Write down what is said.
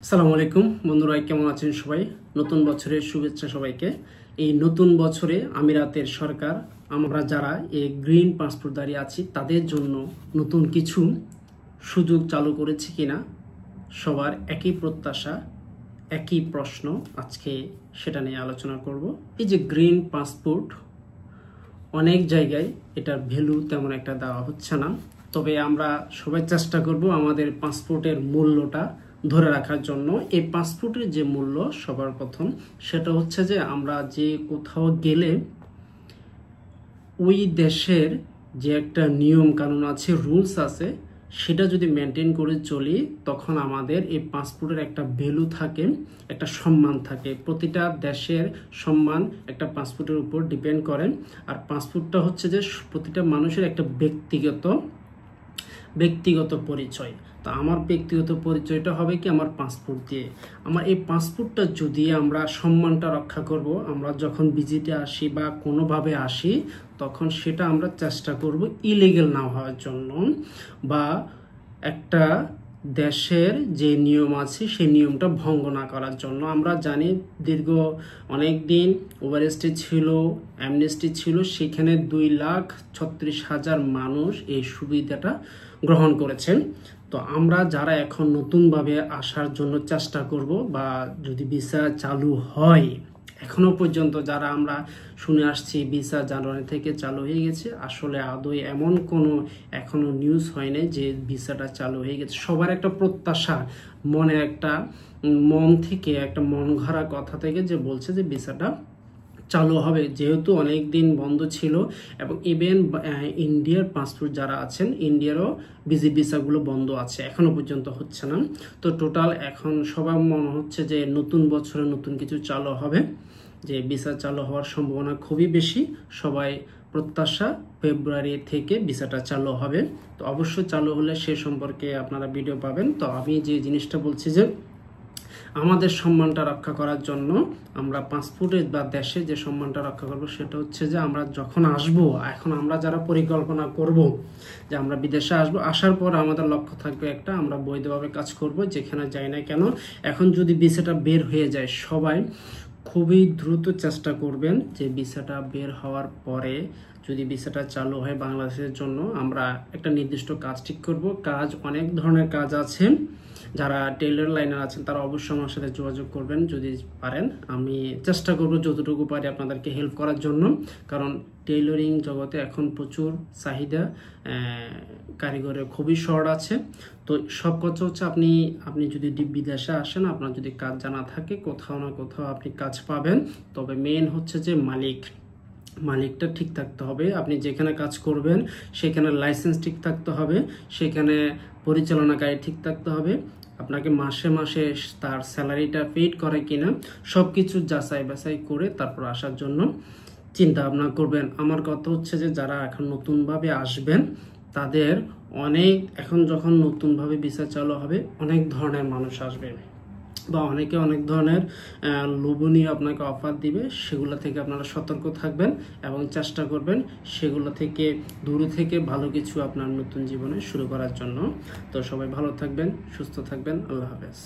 আসসালামু আলাইকুম বন্ধুরা, কেমন আছেন সবাই? নতুন বছরের শুভেচ্ছা সবাইকে। এই নতুন বছরে আমিরাতের সরকার আমরা যারা এই গ্রিন পাসপোর্টধারী আছি তাদের জন্য নতুন কিছু সুযোগ চালু করেছে কিনা সবার একই প্রত্যাশা, একই প্রশ্ন। আজকে সেটা নিয়ে আলোচনা করব। এই যে গ্রিন পাসপোর্ট, অনেক জায়গায় এটার ভ্যালু তেমন একটা দেওয়া হচ্ছে না, তবে আমরা সবাই চেষ্টা করব আমাদের পাসপোর্টের মূল্যটা ধরে রাখার জন্য। এই পাসপোর্টের যে মূল্য সবার প্রথম সেটা হচ্ছে যে আমরা যে কোথাও গেলে ওই দেশের যে একটা নিয়ম কানুন আছে, রুলস আছে, সেটা যদি মেনটেন করে চলি তখন আমাদের এই পাসপোর্টের একটা ভ্যালু থাকে, একটা সম্মান থাকে। প্রতিটা দেশের সম্মান একটা পাসপোর্টের উপর ডিপেন্ড করে। আর পাসপোর্টটা হচ্ছে যে প্রতিটা মানুষের একটা ব্যক্তিগত পরিচয়। তো আমার ব্যক্তিগত পরিচয়টা হবে কি আমার পাসপোর্ট দিয়ে। আমার এই পাসপোর্টটা যদি আমরা সম্মানটা রক্ষা করব, আমরা যখন ভিজিটে আসি বা কোনোভাবে আসি তখন সেটা আমরা চেষ্টা করব ইলিগ্যাল না হওয়ার জন্য, বা একটা দেশের যে নিয়ম আছে সেই নিয়মটা ভঙ্গ না করার জন্য। আমরা জানি দীর্ঘ অনেক দিন ওভারস্টে ছিল, অ্যামনেস্টি ছিল, সেখানে 2,36,000 মানুষ এই সুবিধাটা গ্রহণ করেছেন। তো আমরা যারা এখন নতুনভাবে আসার জন্য চেষ্টা করব, বা যদি ভিসা চালু হয়, এখনো পর্যন্ত যারা আমরা শুনে আসছি ভিসা জানুয়ারি থেকে চালু হয়ে গেছে, আসলে আদৌ এমন কোনো এখনো নিউজ হয়নি যে ভিসাটা চালু হয়ে গেছে। সবার একটা প্রত্যাশা, মনে একটা মন থেকে একটা মন গড়া কথা থেকে যে বলছে যে ভিসাটা চালু হবে, যেহেতু অনেক দিন বন্ধ ছিল। এবং ইভেন ইন্ডিয়ার পাসপোর্ট যারা আছেন, ইন্ডিয়ারও ভিসাগুলো বন্ধ আছে, এখনো পর্যন্ত হচ্ছে না। তো টোটাল এখন সবার মনে হচ্ছে যে নতুন বছরে নতুন কিছু চালু হবে, যে ভিসা চালু হওয়ার সম্ভাবনা খুবই বেশি। সবাই প্রত্যাশা ফেব্রুয়ারি থেকে ভিসাটা চালু হবে। তো অবশ্যই চালু হলে সে সম্পর্কে আপনারা ভিডিও পাবেন। তো আমি যে জিনিসটা বলছি যে আমাদের সম্মানটা রক্ষা করার জন্য আমরা পাসপোর্টে বা দেশে যে সম্মানটা রক্ষা করব সেটা হচ্ছে যে আমরা যখন আসব, এখন আমরা যারা পরিকল্পনা করব যে আমরা বিদেশে আসব, আসার পর আমাদের লক্ষ্য থাকবে একটা, আমরা বৈধভাবে কাজ করব যেখানে যাই না কেন। এখন যদি ভিসাটা বের হয়ে যায়, সবাই খুবই দ্রুত চেষ্টা করবেন যে ভিসাটা বের হওয়ার পরে যদি ভিসাটা চালু হয় বাংলাদেশের জন্য, আমরা একটা নির্দিষ্ট কাজ ঠিক করব। কাজ অনেক ধরনের কাজ আছে, যারা টেইলর লাইনার আছেন তারা অবশ্যই আমার সাথে যোগাযোগ করবেন যদি পারেন। আমি চেষ্টা করব যতটুকু পারি আপনাদেরকে হেল্প করার জন্য, কারণ টেইলরিং জগতে এখন প্রচুর চাহিদা, কারিগরের খুবই শর্ট আছে। তো সব কথা হচ্ছে আপনি যদি বিদেশে আসেন, আপনার যদি কাজ জানা থাকে কোথাও না কোথাও আপনি কাজ পাবেন। তবে মেন হচ্ছে যে মালিকটা ঠিক থাকতে হবে। আপনি যেখানে কাজ করবেন সেখানে লাইসেন্স ঠিক থাকতে হবে, সেখানে পরিচালনাকারী ঠিক থাকতে হবে, আপনাকে মাসে মাসে তার স্যালারিটা পেইড করে কিনা সব কিছু যাচাই বাছাই করে তারপর আসার জন্য চিন্তা ভাবনা করবেন। আমার কথা হচ্ছে যে যারা এখন নতুনভাবে আসবেন তাদের এখন যখন নতুনভাবে ভিসা চালু হবে, অনেক ধরনের মানুষ আসবে, বা অনেকে অনেক ধরনের লোভনীয় আপনাকে অফার দিবে। সেগুলো থেকে আপনারা সতর্ক থাকবেন এবং চেষ্টা করবেন সেগুলো থেকে দূরে থেকে ভালো কিছু আপনার নতুন জীবনে শুরু করার জন্য। তো সবাই ভালো থাকবেন, সুস্থ থাকবেন। আল্লাহ হাফেজ।